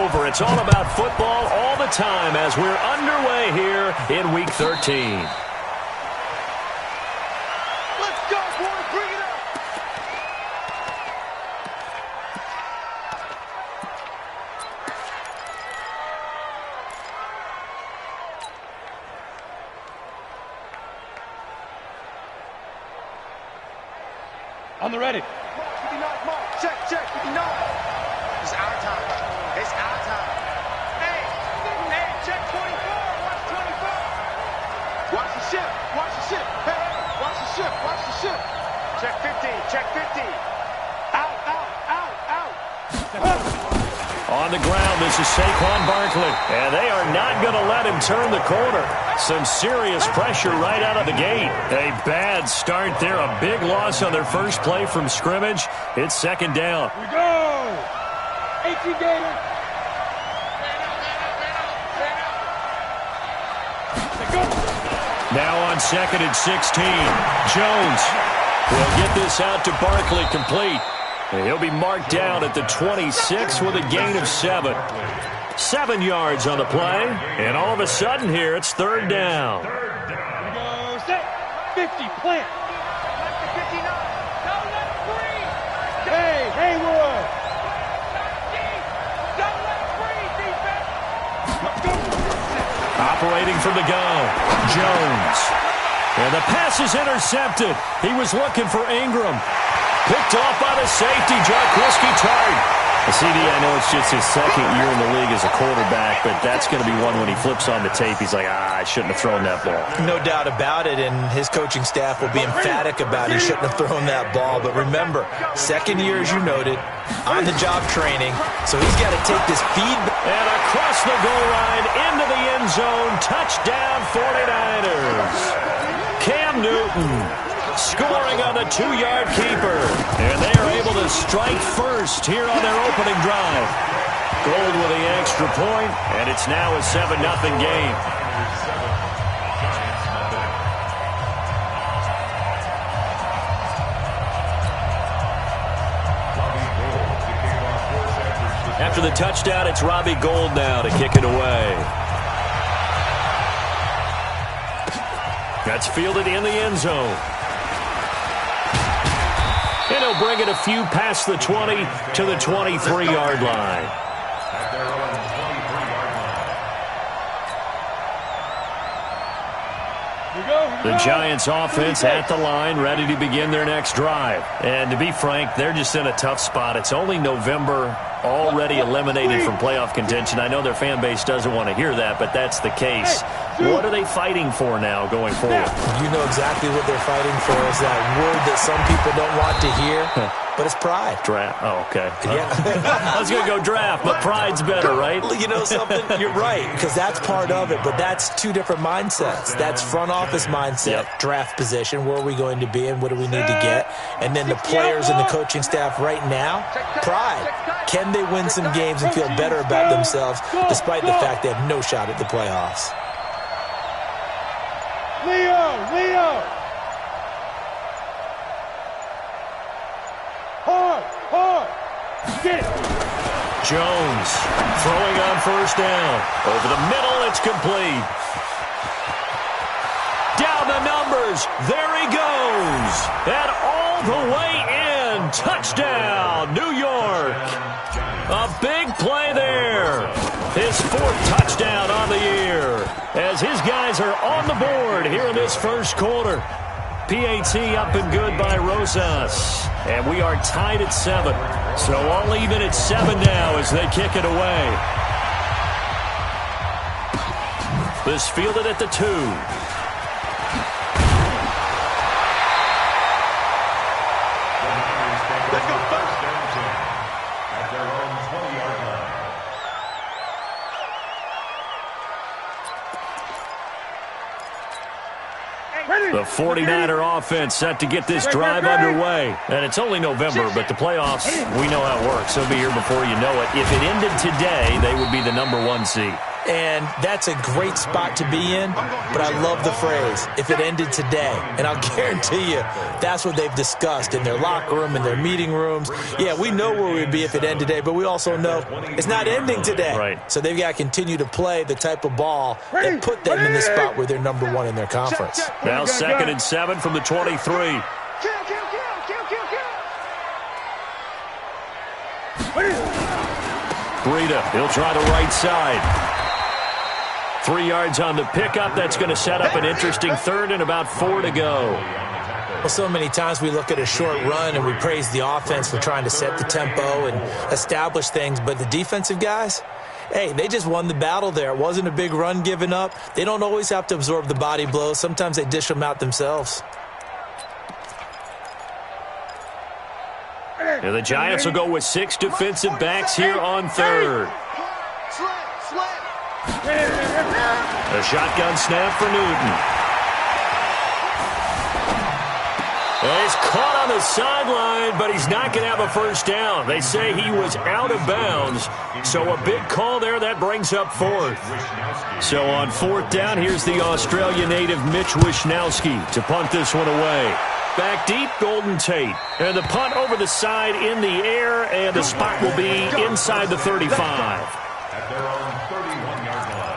over. It's all about football all the time as we're underway here in Week 13. Let's go, boys. Bring it up. On the ready. Mark. Check. 59. It's our time. It's our time. Hey, check 24. Watch 24. Watch the ship. Hey, watch the ship. Check 15. Check 15. Out. On the ground, this is Saquon Barkley. And they are not going to let him turn the corner. Some serious pressure right out of the gate. A bad start there. A big loss on their first play from scrimmage. It's second down. We go! 18 Gator. Now on second and 16. Jones will get this out to Barkley complete. He'll be marked down at the 26 with a gain of 7. 7 yards on the play, and all of a sudden here it's third down. Here we go, set, 50, plant. Hey, Haywood. Operating from the gun, Jones. And the pass is intercepted. He was looking for Ingram. Picked off by the safety, Jarquiski Tart. CD, I know it's just his second year in the league as a quarterback, but that's going to be one when he flips on the tape. He's like, I shouldn't have thrown that ball. No doubt about it, and his coaching staff will be emphatic about he shouldn't have thrown that ball. But remember, second year, as you noted, on-the-job training, so he's got to take this feedback. And across the goal line, into the end zone, touchdown 49ers. Cam Newton scoring on the 2-yard keeper. And they are able to strike first here on their opening drive. Gold with the extra point, and it's now a 7-0 game. After the touchdown, it's Robbie Gould now to kick it away. That's fielded in the end zone. And he'll bring it a few past the 20 to the 23-yard line. The Giants offense at the line, ready to begin their next drive. And to be frank, they're just in a tough spot. It's only November, already eliminated from playoff contention. I know their fan base doesn't want to hear that, but that's the case. What are they fighting for now going forward? You know exactly what they're fighting for. Is that word that some people don't want to hear, but it's pride. Draft. Oh, okay. Yeah. I was going to go draft, but pride's better, right? You know something? You're right, because that's part of it, but that's two different mindsets. That's front office mindset, draft position, where are we going to be and what do we need to get? And then the players and the coaching staff right now, pride. Can they win some games and feel better about themselves despite the fact they have no shot at the playoffs? Leo! Hard! Get it! Jones throwing on first down. Over the middle, it's complete. Down the numbers. There he goes. And all the way in. Touchdown, New York. A big play there. His 4th touchdown on the year. As his guys are on the board here in this first quarter. PAT up and good by Rosas. And we are tied at 7. So all even at 7 now as they kick it away. This fielded at the 2. Let's go first. At their own 20-yard line. The 49er offense set to get this drive underway. And it's only November, but the playoffs, we know how it works. They'll be here before you know it. If it ended today, they would be the #1 seed. And that's a great spot to be in, but I love the phrase, if it ended today. And I'll guarantee you that's what they've discussed in their locker room, in their meeting rooms. Yeah, we know where we'd be if it ended today, but we also know it's not ending today. Right. So they've got to continue to play the type of ball that put them in the spot where they're number one in their conference. Now 2nd and 7 from the 23. Kill, kill, kill, kill, kill, kill. Breida, he'll try the right side. 3 yards on the pickup. That's going to set up an interesting 3rd and about 4 to go. Well, so many times we look at a short run and we praise the offense for trying to set the tempo and establish things, but the defensive guys, hey, they just won the battle there. It wasn't a big run given up. They don't always have to absorb the body blows. Sometimes they dish them out themselves. And the Giants will go with 6 defensive backs here on 3rd. A shotgun snap for Newton. Well, he's caught on the sideline, but he's not going to have a first down. They say he was out of bounds, so a big call there. That brings up 4th. So on 4th down, here's the Australia native Mitch Wishnowsky to punt this one away. Back deep, Golden Tate. And the punt over the side in the air, and the spot will be inside the 35. At their own 31-yard line.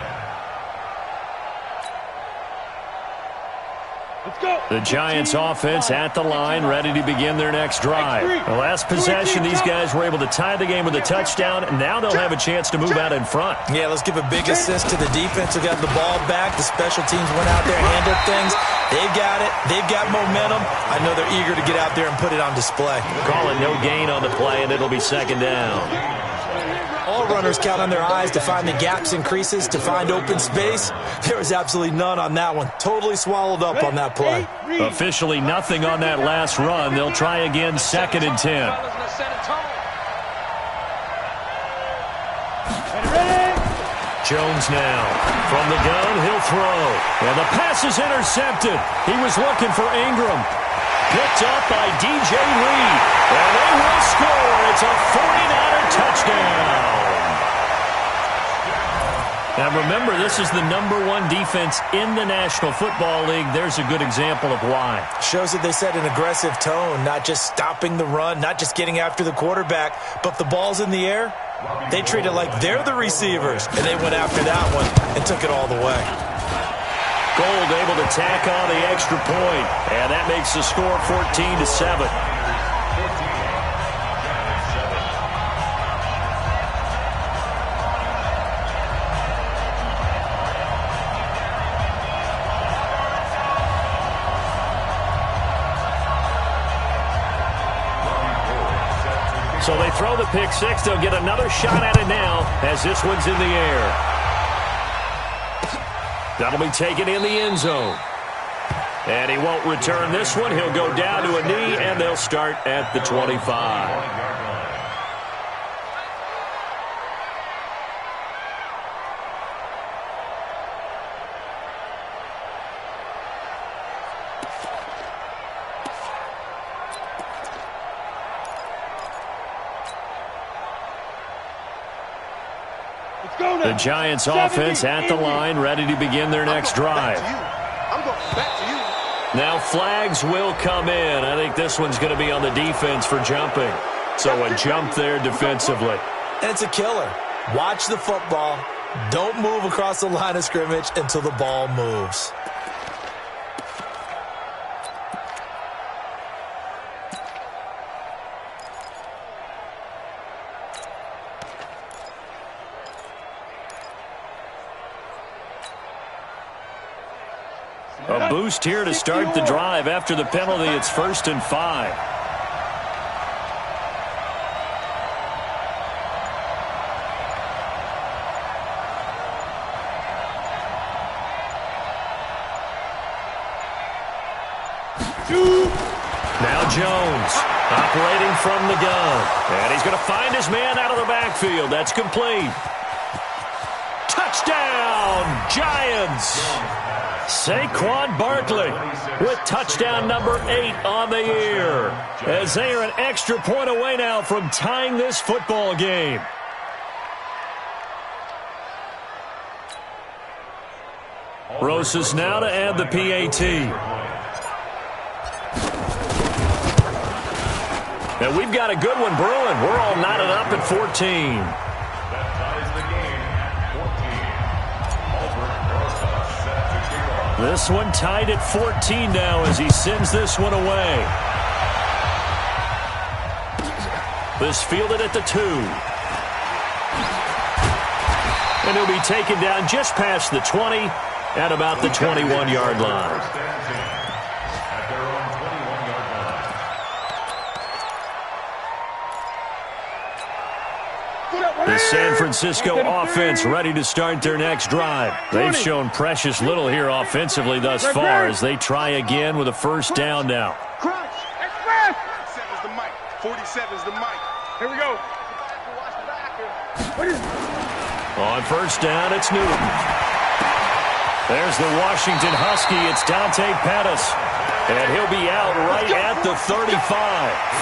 Let's go. The Giants offense at the line, ready to begin their next drive. The last possession, these guys were able to tie the game with a touchdown, and now they'll have a chance to move out in front. Yeah, let's give a big assist to the defense who got the ball back. The special teams went out there, handled things. They've got it. They've got momentum. I know they're eager to get out there and put it on display. Call it no gain on the play, and it'll be 2nd down. All runners count on their eyes to find the gaps and creases, to find open space. There was absolutely none on that one. Totally swallowed up on that play. Officially nothing on that last run. They'll try again 2nd and 10. Jones now. From the gun, he'll throw. And the pass is intercepted. He was looking for Ingram. Picked up by DJ Reed. And they will score. It's a 49er touchdown. Now remember, this is the #1 defense in the National Football League. There's a good example of why. Shows that they set an aggressive tone, not just stopping the run, not just getting after the quarterback, but if the ball's in the air, they treat it like they're the receivers, and they went after that one and took it all the way. Gold able to tack on the extra point, and that makes the score 14-7. So they throw the pick six. They'll get another shot at it now as this one's in the air. That'll be taken in the end zone. And he won't return this one. He'll go down to a knee, and they'll start at the 25. The Giants offense at the line, ready to begin their next drive. I'm going back to you. Now flags will come in. I think this one's going to be on the defense for jumping. So a jump there defensively. And it's a killer. Watch the football. Don't move across the line of scrimmage until the ball moves. A boost here to start the drive. After the penalty, it's 1st and 5. Now Jones operating from the gun. And he's going to find his man out of the backfield. That's complete. Touchdown, Giants! Saquon Barkley with touchdown number 8 on the year, as they are an extra point away now from tying this football game. Rosas now to add the PAT. And we've got a good one brewing. We're all knotted up at 14. That ties the game at 14. This one tied at 14 now as he sends this one away. This fielded at the 2. And he'll be taken down just past the 20 at about the 21-yard line. At their own 21-yard line. The San Francisco offense ready to start their next drive. They've shown precious little here offensively thus far as they try again with a first down now. Crunch. Express. 47's the mic. 47's the mic. Here we go. On first down, it's Newton. There's the Washington Husky. It's Dante Pettis. And he'll be out right at the 35.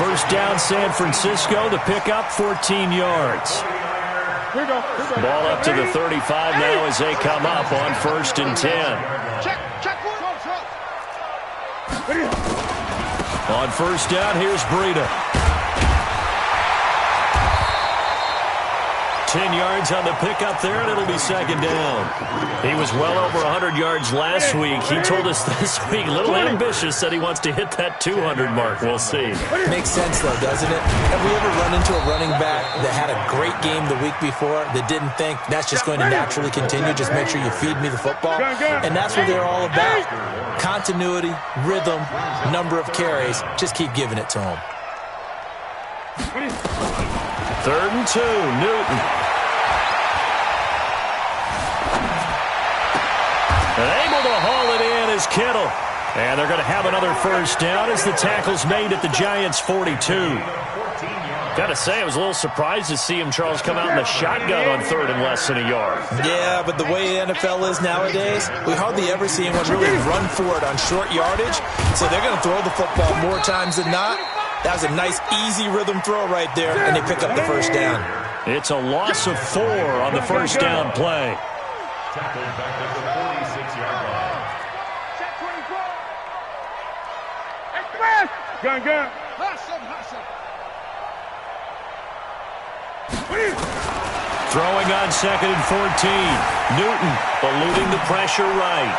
First down, San Francisco. The pickup, 14 yards. Here we go. Ball up to the 35 now as they come up on first and 10. Check one. On first down, here's Breida. 10 yards on the pickup there, and it'll be second down. He was well over 100 yards last week. He told us this week, a little ambitious, that he wants to hit that 200 mark. We'll see. Makes sense, though, doesn't it? Have we ever run into a running back that had a great game the week before that didn't think that's just going to naturally continue? Just make sure you feed me the football. And that's what they're all about. Continuity, rhythm, number of carries. Just keep giving it to them. Third and 2, Newton. And able to haul it in is Kittle. And they're going to have another first down as the tackle's made at the Giants' 42. Got to say, I was a little surprised to see him, Charles, come out in the shotgun on third and less than a yard. Yeah, but the way the NFL is nowadays, we hardly ever see anyone really run for it on short yardage. So they're going to throw the football more times than not. That was a nice, easy rhythm throw right there, and they pick up the first down. It's a loss of 4 on the first down play. Tackled back at the 46-yard line. Check 24. Express. Gun. Throwing on second and 14. Newton eluding the pressure right.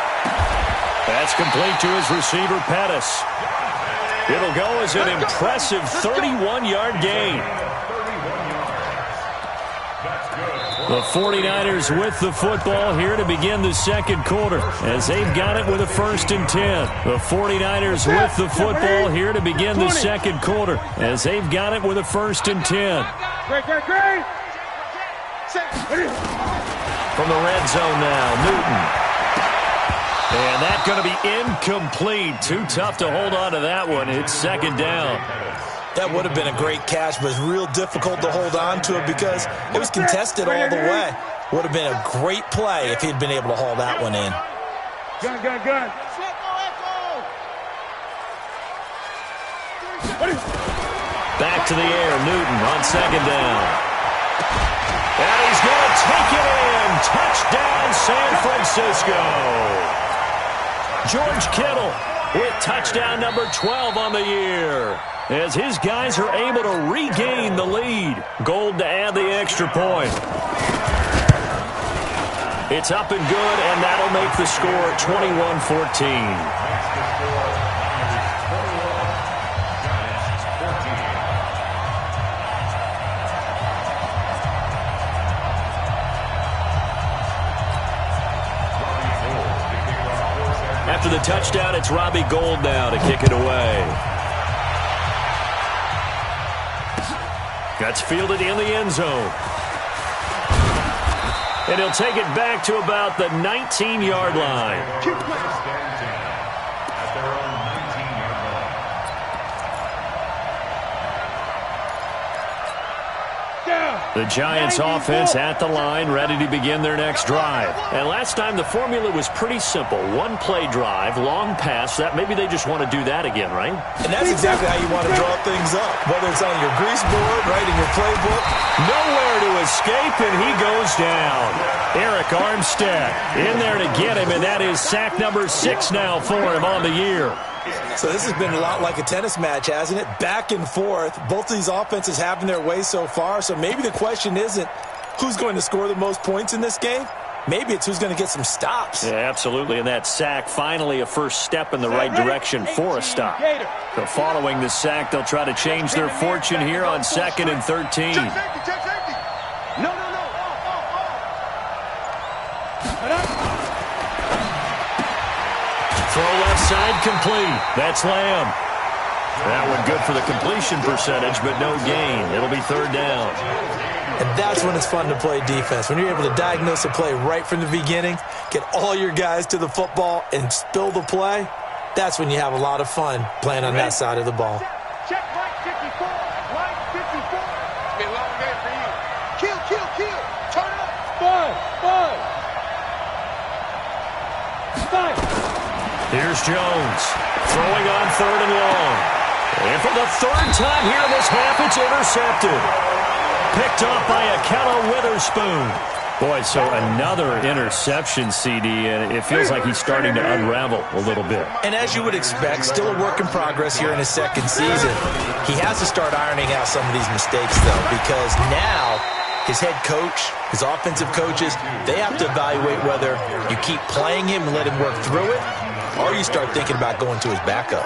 That's complete to his receiver, Pettis. It'll go as an impressive 31-yard gain. The 49ers with the football here to begin the second quarter as they've got it with a first and 10. The 49ers with the football here to begin the second quarter as they've got it with a first and 10. Great. From the red zone now, Newton. And that's going to be incomplete. Too tough to hold on to that one. It's second down. That would have been a great catch, but it's real difficult to hold on to it because it was contested all the way. Would have been a great play if he'd been able to haul that one in. Gun. Back to the air, Newton on second down. And he's going to take it in. Touchdown, San Francisco. George Kittle with touchdown number 12 on the year as his guys are able to regain the lead. Gold to add the extra point. It's up and good, and that'll make the score 21-14. After the touchdown, it's Robbie Gould now to kick it away. That's fielded in the end zone. And he'll take it back to about the 19-yard line. At their own 19-yard line. The Giants offense at the line, ready to begin their next drive. And last time the formula was pretty simple. One play drive, long pass. That maybe they just want to do that again, right? And that's exactly how you want to draw things up. Whether it's on your grease board, right, in your playbook. Nowhere to escape, and he goes down. Eric Armstead in there to get him, and that is sack number 6 now for him on the year. So this has been a lot like a tennis match, hasn't it? Back and forth. Both of these offenses having their way so far. So maybe the question isn't who's going to score the most points in this game. Maybe it's who's going to get some stops. Yeah, absolutely. And that sack, finally a first step in the right direction for a stop. So following the sack, they'll try to change their fortune here on 2nd and 13. Check safety. No. Throw left side complete. That's Lamb. That one good for the completion percentage, but no gain. It'll be 3rd down. And that's when it's fun to play defense. When you're able to diagnose a play right from the beginning, get all your guys to the football, and spill the play, that's when you have a lot of fun playing on that side of the ball. Check right 54. Right 54. It's been a long day for you. Kill. Turn up. Five. Here's Jones throwing on 3rd and long. And for the 3rd time here in this half, it's intercepted. Picked off by Akello Witherspoon. Boy, so another interception, CD, and it feels like he's starting to unravel a little bit. And as you would expect, still a work in progress here in his 2nd season. He has to start ironing out some of these mistakes, though, because now his head coach, his offensive coaches, they have to evaluate whether you keep playing him and let him work through it, or you start thinking about going to his backup.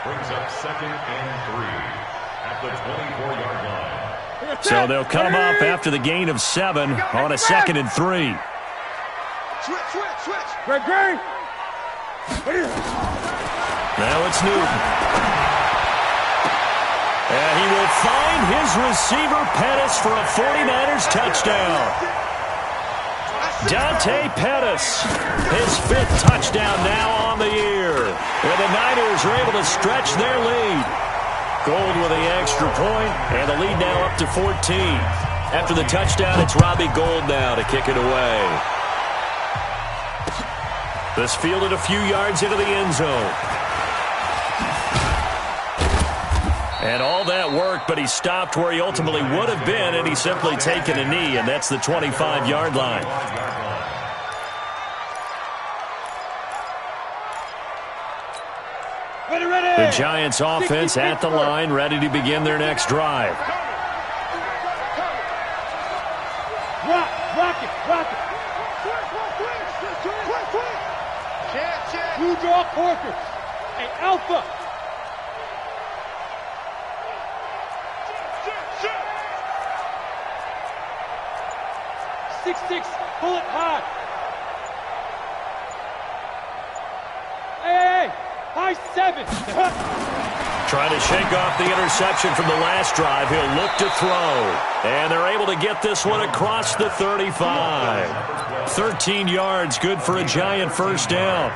Brings up 2nd and 3 at the 24-yard line. So they'll come up after the gain of 7 on a 2nd and 3. Switch. Great. Now it's Newton. And he will find his receiver, Pettis, for a 49ers touchdown. Dante Pettis, his 5th touchdown now on the year. And the Niners are able to stretch their lead. Gold with the extra point, and the lead now up to 14. After the touchdown, it's Robbie Gould now to kick it away. This fielded a few yards into the end zone. And all that work, but he stopped where he ultimately would have been, and he's simply taken a knee, and that's the 25-yard line. The Giants offense at the line, ready to begin their next drive. Rock it. Check. You draw Corker. Hey, Alpha. Check. 6-6, pull it high. Hey, high 7. Trying to shake off the interception from the last drive. He'll look to throw. And they're able to get this one across the 35. 13 yards, good for a Giant 1st down.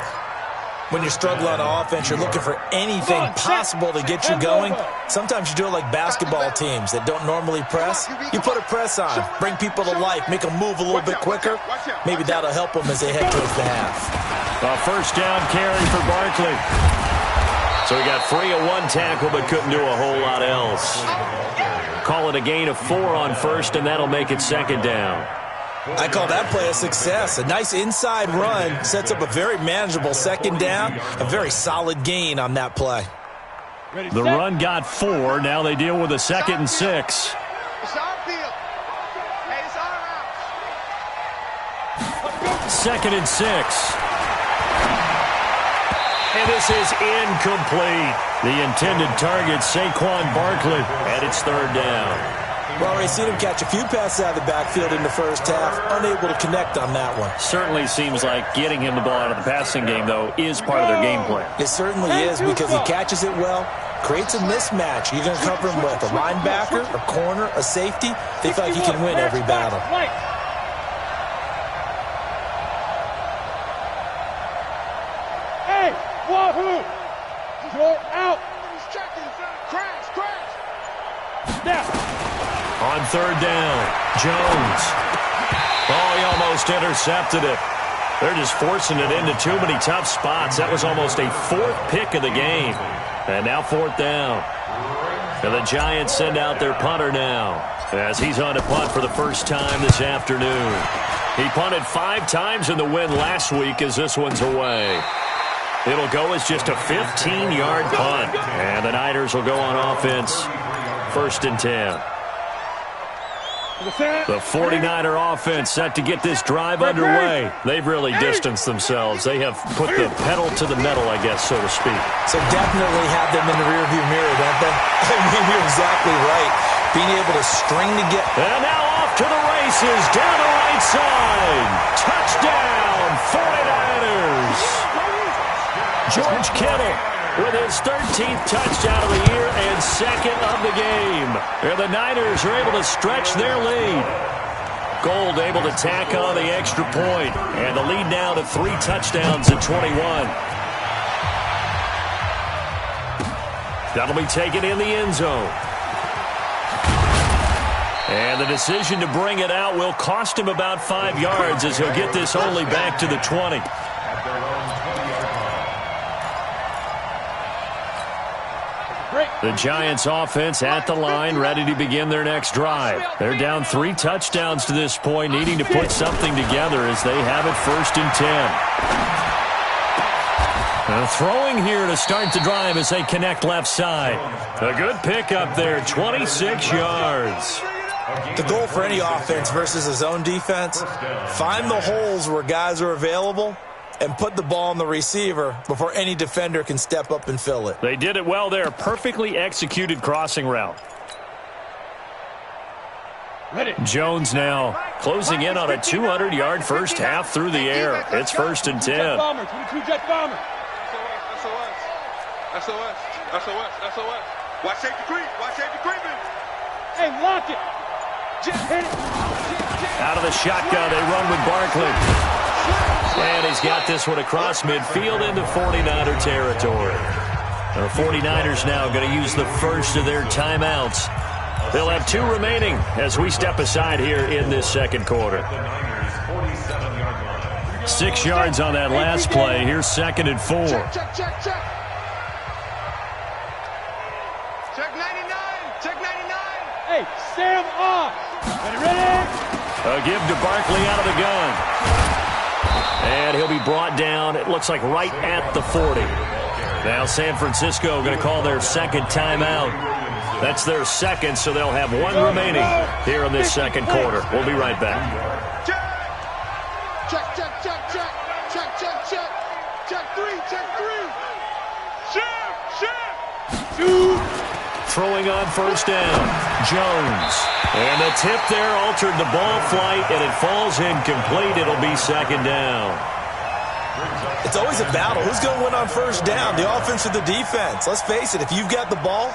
When you struggle on offense, you're looking for anything possible to get you going. Sometimes you do it like basketball teams that don't normally press. You put a press on, bring people to life, make them move a little bit quicker. Maybe that'll help them as they head towards the half. A 1st down carry for Barkley. So he got free of 1 tackle but couldn't do a whole lot else. Call it a gain of 4 on 1st, and that'll make it 2nd down. I call that play a success. A nice inside run sets up a very manageable 2nd down, a very solid gain on that play. The run got 4. Now they deal with a 2nd and 6. It's our field. Hey, it's our house. 2nd and 6. And this is incomplete. The intended target, Saquon Barkley, and it's 3rd down. Well, we've seen him catch a few passes out of the backfield in the 1st half, unable to connect on that one. Certainly seems like getting him the ball out of the passing game, though, is part of their game plan. It certainly is, because he catches it well, creates a mismatch. You're going to cover him with a linebacker, a corner, a safety. They feel like he can win every battle. Hey, Wahoo! You're out. Crash. Now. On On third down, Jones. Oh, he almost intercepted it. They're just forcing it into too many tough spots. That was almost a fourth pick of the game. And now fourth down. And the Giants send out their punter now, as he's on to punt for the first time this afternoon. He punted 5 times in the win last week, as this one's away. It'll go as just a 15-yard punt. And the Niners will go on offense, 1st and 10. The 49er offense set to get this drive underway. They've really distanced themselves. They have put the pedal to the metal, I guess, so to speak. So definitely have them in the rearview mirror, don't they? I mean, you're exactly right. Being able to string together. And now off to the races, down the right side. Touchdown, 49ers. George Kittle with his 13th touchdown of the year and 2nd of the game. And the Niners are able to stretch their lead. Gold able to tack on the extra point. And the lead now to 3 touchdowns at 21. That'll be taken in the end zone. And the decision to bring it out will cost him about 5 yards, as he'll get this only back to the 20. The Giants offense at the line, ready to begin their next drive. They're down 3 touchdowns to this point, needing to put something together as they have it 1st and 10. Throwing here to start the drive as they connect left side. A good pickup there, 26 yards. The goal for any offense versus a zone defense, find the holes where guys are available and put the ball on the receiver before any defender can step up and fill it. They did it well there. Perfectly executed crossing route. Jones now closing in on a 200-yard first half through the air. It's 1st and 10. SOS. Watch safety creep. Watch safety creeping. Hey, lock it. Just hit it. Out of the shotgun, they run with Barkley. And he's got this one across midfield into 49er territory. The 49ers now going to use the first of their timeouts. They'll have 2 remaining as we step aside here in this second quarter. 6 yards on that last play. Here's 2nd and 4. Check 99. Check 99. Hey, Sam off. Ready? A give to Barkley out of the gun. And he'll be brought down, it looks like right at the 40. Now San Francisco going to call their 2nd timeout. That's their 2nd, so they'll have 1 remaining here in this second quarter. We'll be right back. Check 3. Shoot. Throwing on first down, Jones. And the tip there altered the ball flight, and it falls incomplete. It'll be 2nd down. It's always a battle. Who's going to win on first down, the offense or the defense? Let's face it, if you've got the ball,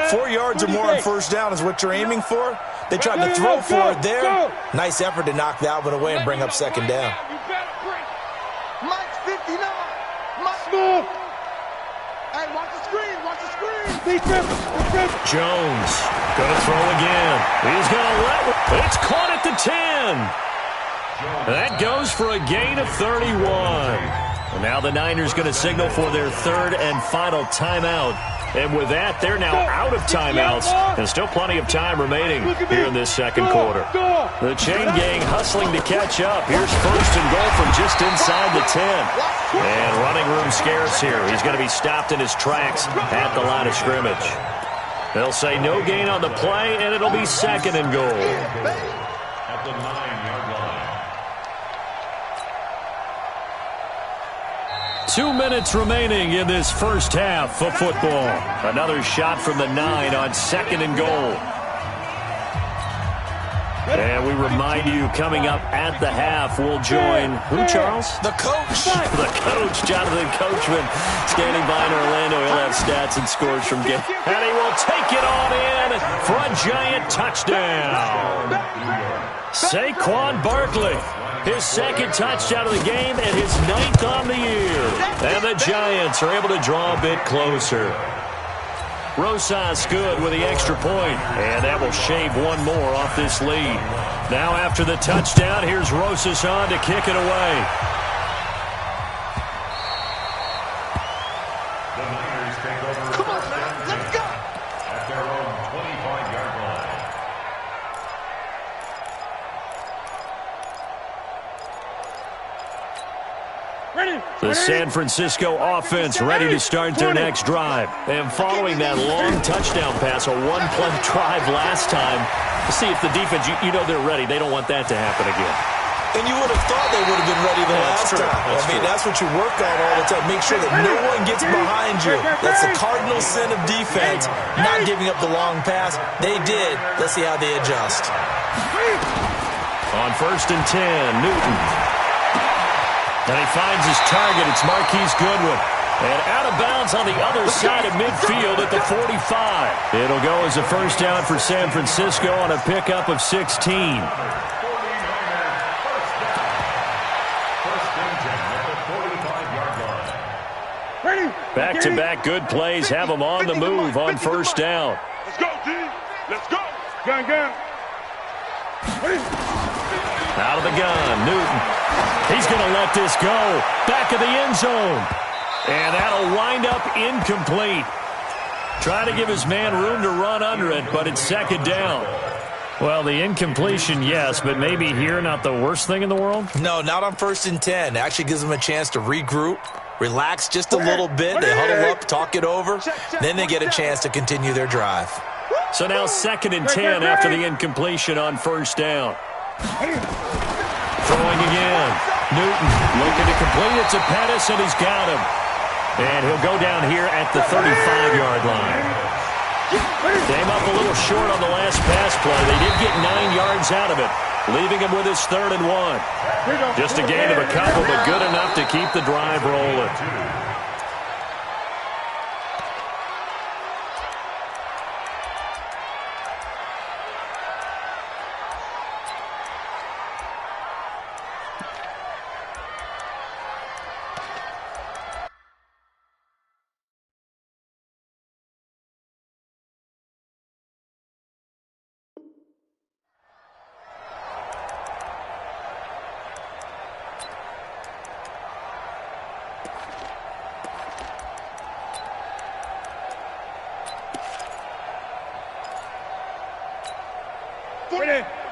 4 yards or more on first down is what you're aiming for. They tried to throw for it there. Nice effort to knock that one away and bring up 2nd down. Mike's 59. Mike. Move. Hey, watch the screen. Jones going to throw again. He's going to let it. It's caught at the 10. That goes for a gain of 31. And now the Niners going to signal for their 3rd and final timeout. And with that, they're now out of timeouts. And still plenty of time remaining here in this second quarter. The chain gang hustling to catch up. Here's 1st and goal from just inside the 10. And running room scarce here. He's going to be stopped in his tracks at the line of scrimmage. They'll say no gain on the play, and it'll be 2nd and goal. At the 9-yard line. 2 minutes remaining in this first half of football. Another shot from the 9 on 2nd and goal. And we remind you, coming up at the half, we'll join who, Charles? The coach. The coach, Jonathan Coachman, standing by in Orlando. He'll have stats and scores from game. And he will take it on in for a giant touchdown. Saquon Barkley, his 2nd touchdown of the game and his 9th on the year. And the Giants are able to draw a bit closer. Rosas good with the extra point, and that will shave one more off this lead. Now after the touchdown, here's Rosas on to kick it away. The Niners take over. Come on, man, let's go. At their own 25-yard line. The San Francisco offense ready to start their next drive. And following that long touchdown pass, a one-play drive last time, see if the defense, you know they're ready. They don't want that to happen again. And you would have thought they would have been ready the last time. I mean, that's what you work on all the time. Make sure that no one gets behind you. That's the cardinal sin of defense, not giving up the long pass. They did. Let's see how they adjust. On 1st and 10, Newton. And he finds his target. It's Marquise Goodwin. And out of bounds on the other side of midfield at the 45. It'll go as a first down for San Francisco on a pickup of 16. Back-to-back good plays have them on the move on first down. Let's go, D. Let's go. Gun. Out of the gun, Newton. He's going to let this go. Back of the end zone. And that'll wind up incomplete. Trying to give his man room to run under it, but it's second down. Well, the incompletion, yes, but maybe here not the worst thing in the world? No, not on 1st and 10. Actually gives them a chance to regroup, relax just a little bit. They huddle up, talk it over. Then they get a chance to continue their drive. So now 2nd and 10 after the incompletion on first down. Throwing again. Newton looking to complete it to Pettis, and he's got him. And he'll go down here at the 35-yard line. Came up a little short on the last pass play. They did get 9 yards out of it, leaving him with his 3rd and 1. Just a gain of a couple, but good enough to keep the drive rolling.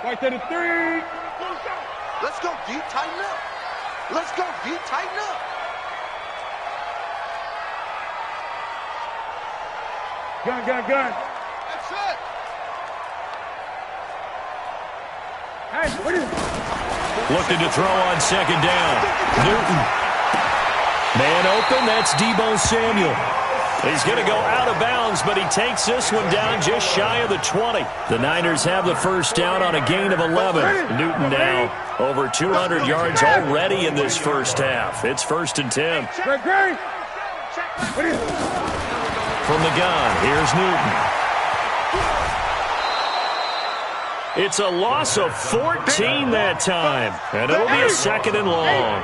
Right to the 3. Let's go, D. Tighten up. Let's go, D. Tighten up. Gun. That's it. Hey, what is it? Looking to throw on 2nd down. Newton. Man open, that's Deebo Samuel. He's going to go out of bounds, but he takes this one down just shy of the 20. The Niners have the first down on a gain of 11. Newton now over 200 yards already in this first half. It's 1st and 10. Great. From the gun, here's Newton. It's a loss of 14 that time, and it'll be a 2nd and long.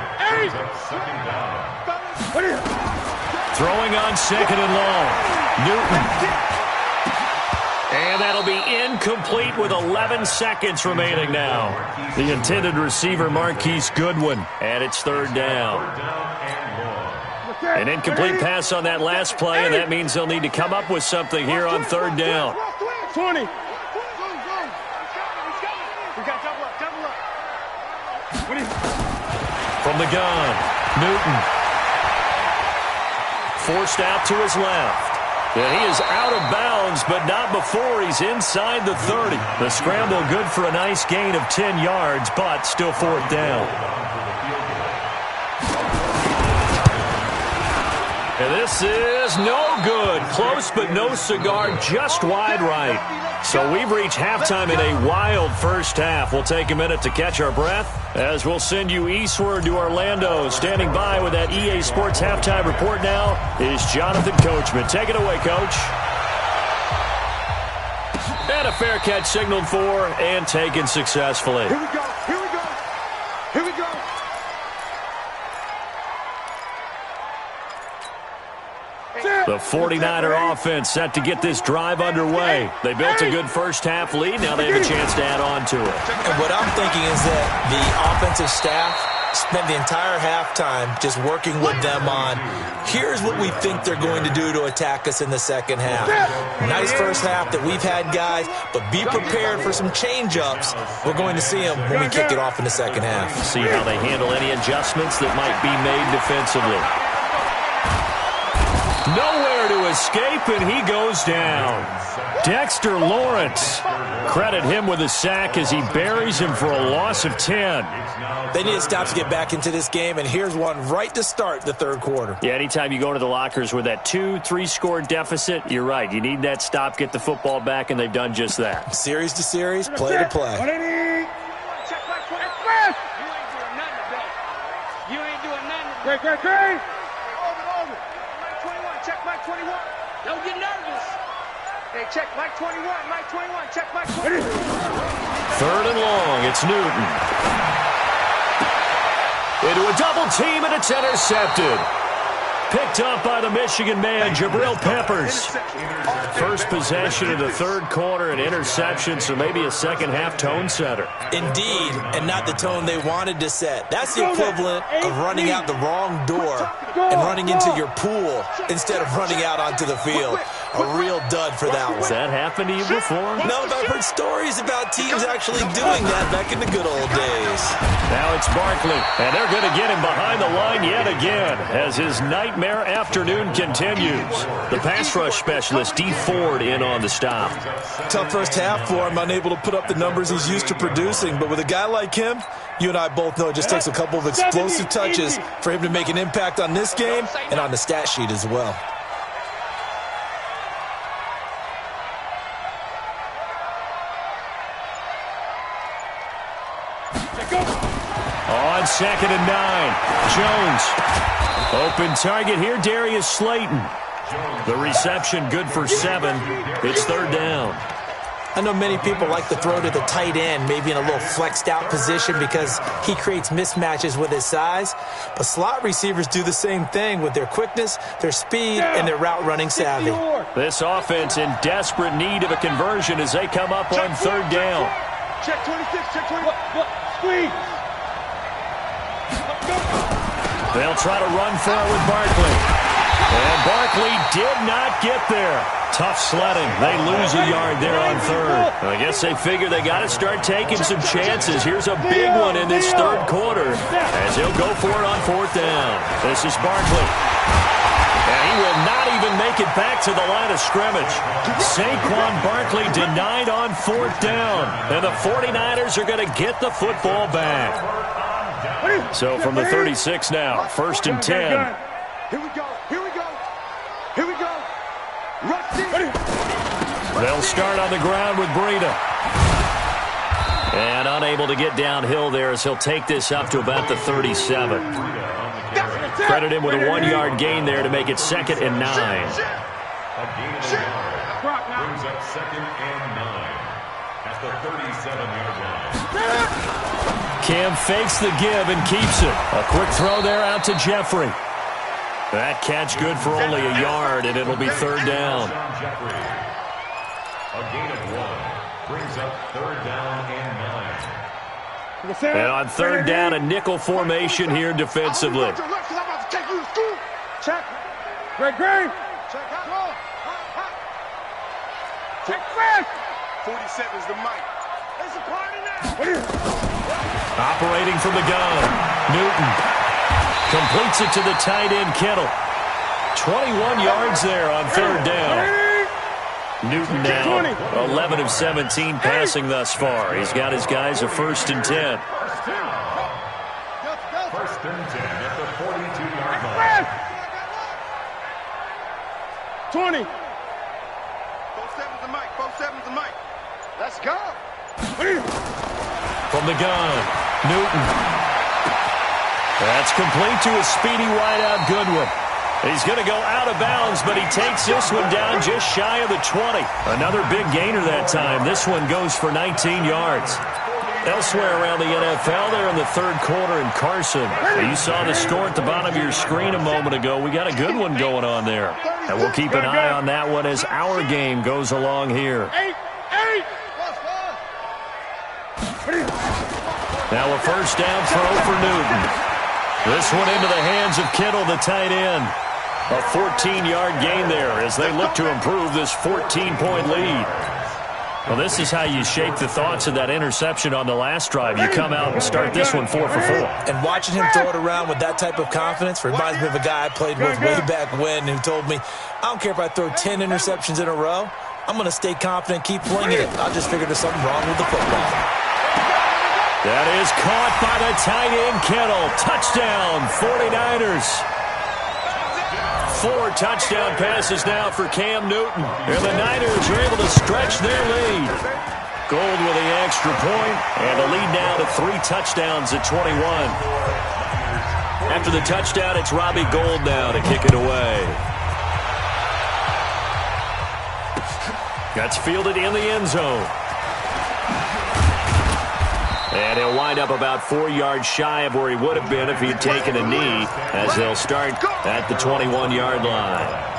Throwing on 2nd and long. Newton. And that'll be incomplete with 11 seconds remaining now. The intended receiver, Marquise Goodwin. And it's 3rd down. An incomplete pass on that last play, and that means they'll need to come up with something here on 3rd down. 20. From the gun, Newton. Forced out to his left. And he is out of bounds, but not before he's inside the 30. The scramble good for a nice gain of 10 yards, but still 4th down. And this is no good. Close, but no cigar, just wide right. So we've reached halftime in a wild first half. We'll take a minute to catch our breath as we'll send you eastward to Orlando. Standing by with that EA Sports halftime report now is Jonathan Coachman. Take it away, Coach. And a fair catch signaled for and taken successfully. Here we go. Here we go. The 49er offense set to get this drive underway. They built a good first-half lead. Now they have a chance to add on to it. And what I'm thinking is that the offensive staff spent the entire halftime just working with them on, here's what we think they're going to do to attack us in the second half. Nice first half that we've had, guys, but be prepared for some change-ups. We're going to see them when we kick it off in the second half. See how they handle any adjustments that might be made defensively. Nowhere to escape, and he goes down. Dexter Lawrence. Credit him with a sack as he buries him for a loss of 10. They need to stop to get back into this game, and here's one right to start the third quarter. Yeah, anytime you go into the lockers with that 2-3 score deficit, you're right. You need that stop, get the football back, and they've done just that. Series to series, play to play. You ain't doing nothing. Great. Mike 21, check Mike 21. Don't get nervous. Hey, check Mike 21, Mike 21, check Mike 21. Third and long, it's Newton. Into a double team, and it's intercepted. Picked up by the Michigan man, Jabril Peppers. First possession of the third quarter, an interception, so maybe a second-half tone setter. Indeed, and not the tone they wanted to set. That's the equivalent of running out the wrong door and running into your pool instead of running out onto the field. A real dud for that one. Has that happened to you before? No, but I've heard stories about teams actually doing that back in the good old days. Now it's Barkley, and they're going to get him behind the line yet again as his nightmare afternoon continues. The pass rush specialist, D. Ford, in on the stop. Tough first half for him, unable to put up the numbers he's used to producing. But with a guy like him, you and I both know it just takes a couple of explosive touches for him to make an impact on this game and on the stat sheet as well. On 2nd and 9, Jones. Open target here, Darius Slayton. The reception good for 7. It's third down. I know many people like to throw to the tight end, maybe in a little flexed out position because he creates mismatches with his size. But slot receivers do the same thing with their quickness, their speed, and their route running savvy. This offense in desperate need of a conversion as they come up on third down. Check 26, check 21. Squeeze. They'll try to run for it with Barkley. And Barkley did not get there. Tough sledding. They lose a yard there on third. I guess they figure they got to start taking some chances. Here's a big one in this third quarter as he'll go for it on fourth down. This is Barkley. And he will not even make it back to the line of scrimmage. Saquon Barkley denied on fourth down. And the 49ers are going to get the football back. So from the 36 now, 1st and 10. Here we go. They'll start on the ground with Breida. And unable to get downhill there as he'll take this up to about the 37. Credit him with a 1-yard gain there to make it 2nd and 9. A gain of 1 brings up 2nd and 9 at the 37-yard line. Cam fakes the give and keeps it. A quick throw there out to Jeffrey. That catch good for only a yard, and it'll be third down. A gain of 1 brings up third down and 9. And on third down, a nickel formation here defensively. Check. Great. Check. Check fast. 47's the mic. It's a party now. Operating from the gun, Newton completes it to the tight end, Kittle. 21 yards there on third down. Newton now 11 of 17 passing thus far. He's got his guys a 1st and 10. 1st and 10 at the 42-yard line. 20. 47's the mic. 47's the mic. Let's go. From the gun, Newton. That's complete to a speedy wideout Goodwin. He's going to go out of bounds, but he takes this one down just shy of the 20. Another big gainer that time. This one goes for 19 yards. Elsewhere around the NFL, there in the third quarter in Carson. You saw the score at the bottom of your screen a moment ago. We got a good one going on there. And we'll keep an eye on that one as our game goes along here. Now a first down throw for Newton. This one into the hands of Kittle, the tight end. A 14-yard gain there as they look to improve this 14-point lead. Well, this is how you shape the thoughts of that interception on the last drive. You come out and start this one 4 for 4. And watching him throw it around with that type of confidence reminds me of a guy I played with way back when who told me, I don't care if I throw 10 interceptions in a row. I'm going to stay confident, keep flinging it. I just figured there's something wrong with the football. That is caught by the tight end, Kittle. Touchdown, 49ers. 4 touchdown passes now for Cam Newton. And the Niners are able to stretch their lead. Gold with the extra point, and the lead now to 3 touchdowns at 21. After the touchdown, it's Robbie Gould now to kick it away. That's fielded in the end zone. And he'll wind up about 4 yards shy of where he would have been if he had taken a knee, as they'll start at the 21-yard line.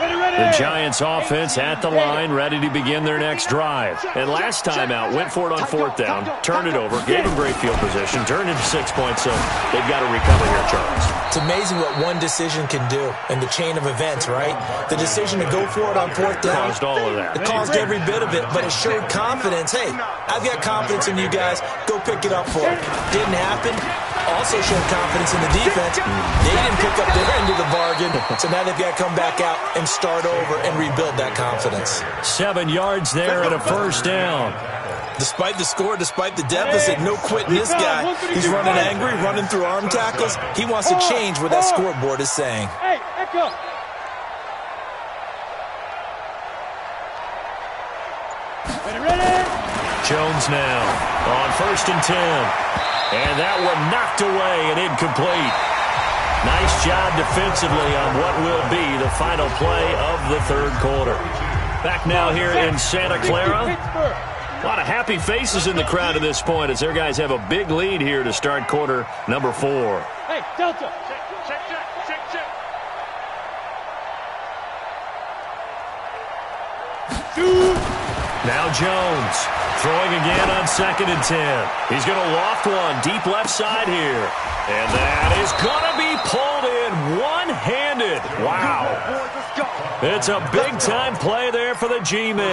The Giants offense at the line, ready to begin their next drive. And last time out, went for it on 4th down, turned it over, gave him great field position, turned into 6 points, so they've got to recover here, Charles. It's amazing what one decision can do in the chain of events, right? The decision to go for it on 4th down. Caused all of that. It caused every bit of it, but it showed confidence. Hey, I've got confidence in you guys. Go pick it up for it. Didn't happen. Also showed confidence in the defense. They didn't pick up their end of the bargain, so now they've got to come back out and start over and rebuild that confidence. 7 yards there and a first down. Despite the score, despite the deficit, no quitting this guy. He's running angry, running through arm tackles. He wants to change what that scoreboard is saying. Hey, echo. Ready? Jones now on 1st and 10. And that one knocked away and incomplete. Nice job defensively on what will be the final play of the third quarter. Back now here in Santa Clara. A lot of happy faces in the crowd at this point as their guys have a big lead here to start quarter number 4. Hey, Delta. Check. Now Jones throwing again on 2nd and 10. He's going to loft one deep left side here. And that is going to be pulled in one-handed. Wow. It's a big-time play there for the G-Men.